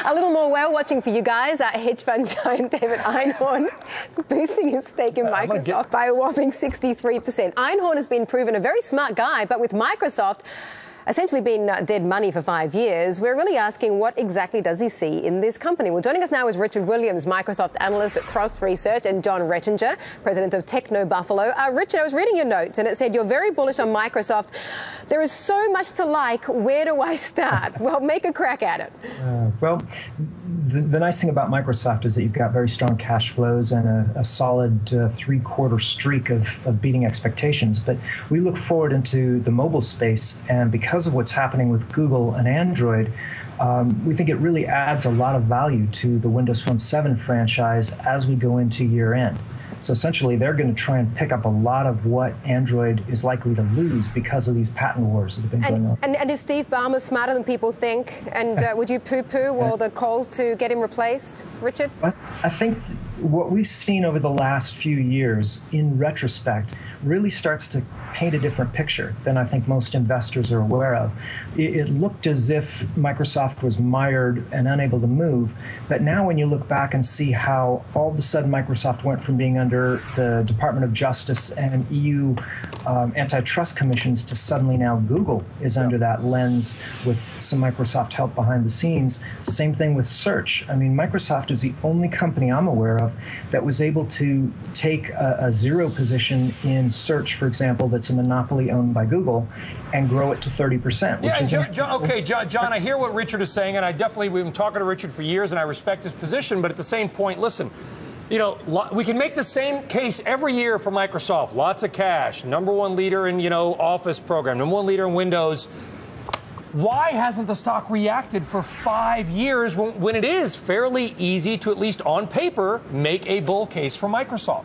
A little more whale watching for you guys. Hedge fund giant David Einhorn boosting his stake in Microsoft by a whopping 63%. Einhorn has been proven a very smart guy, but with Microsoft essentially been dead money for 5 years, we're really asking what exactly does he see in this company? Well, joining us now is Richard Williams, Microsoft analyst at Cross Research, and John Rettinger, president of Techno Buffalo. Richard, I was reading your notes and it said you're very bullish on Microsoft. There is so much to like. Where do I start? Well, make a crack at it. The nice thing about Microsoft is that you've got very strong cash flows and a solid three-quarter streak of beating expectations. But we look forward into the mobile space, and because of what's happening with Google and Android, we think it really adds a lot of value to the Windows Phone 7 franchise as we go into year end. So essentially, they're going to try and pick up a lot of what Android is likely to lose because of these patent wars that have been going on. And is Steve Ballmer smarter than people think? And would you poo-poo all the calls to get him replaced, Richard? I think what we've seen over the last few years, in retrospect, really starts to paint a different picture than I think most investors are aware of. It looked as if Microsoft was mired and unable to move, but now when you look back and see how all of a sudden Microsoft went from being under the Department of Justice and EU antitrust commissions to suddenly now Google is under that lens with some Microsoft help behind the scenes. Same thing with search. I mean, Microsoft is the only company I'm aware of that was able to take a zero position in search, for example, that's a monopoly owned by Google, and grow it to 30%. Yeah, John, I hear what Richard is saying, and we've been talking to Richard for years, and I respect his position, but at the same point, listen, you know, we can make the same case every year for Microsoft. Lots of cash, #1 leader in, Office program, #1 leader in Windows. Why hasn't the stock reacted for 5 years when it is fairly easy to, at least on paper, make a bull case for Microsoft?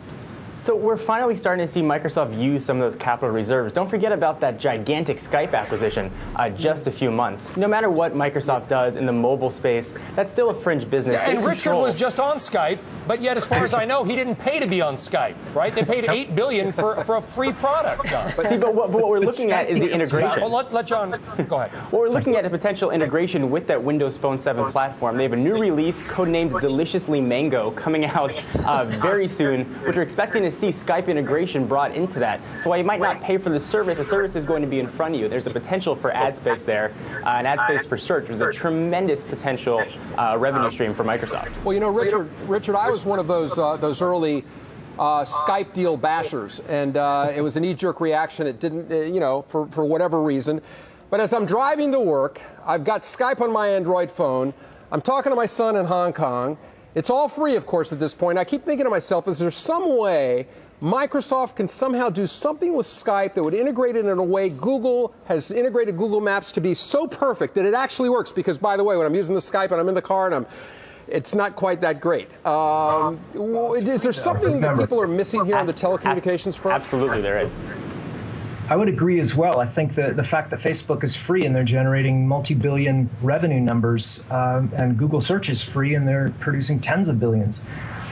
So we're finally starting to see Microsoft use some of those capital reserves. Don't forget about that gigantic Skype acquisition just a few months. No matter what Microsoft does in the mobile space, that's still a fringe business. Yeah, and Richard was just on Skype, but yet, as far as I know, he didn't pay to be on Skype, right? They paid $8 billion for a free product, John. But what we're looking at is the integration. Well, let John go ahead. Well, we're looking at a potential integration with that Windows Phone 7 platform. They have a new release codenamed Deliciously Mango coming out very soon, which we're expecting to see Skype integration brought into that. So while you might not pay for the service is going to be in front of you. There's a potential for ad space there, and ad space for search. There's a tremendous potential revenue stream for Microsoft. Well, Richard, I was one of those early Skype deal bashers, and it was a knee-jerk reaction. It didn't, for whatever reason. But as I'm driving to work, I've got Skype on my Android phone. I'm talking to my son in Hong Kong. It's all free, of course, at this point. I keep thinking to myself, is there some way Microsoft can somehow do something with Skype that would integrate it in a way Google has integrated Google Maps to be so perfect that it actually works? Because, by the way, when I'm using the Skype and I'm in the car and it's not quite that great. Is there something that people are missing here on the telecommunications front? Absolutely, there is. I would agree as well. I think that the fact that Facebook is free and they're generating multi-billion revenue numbers, and Google Search is free and they're producing tens of billions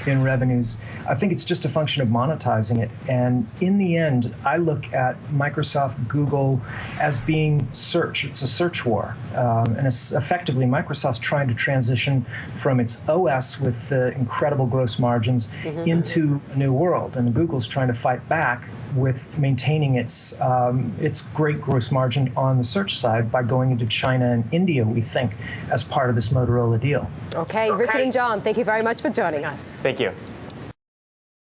in revenues, I think it's just a function of monetizing it. And in the end, I look at Microsoft, Google as being search. It's a search war. And it's effectively Microsoft's trying to transition from its OS with the incredible gross margins into a new world. And Google's trying to fight back with maintaining its great gross margin on the search side by going into China and India, we think, as part of this Motorola deal. Okay, Richard and John, thank you very much for joining us. Thank you.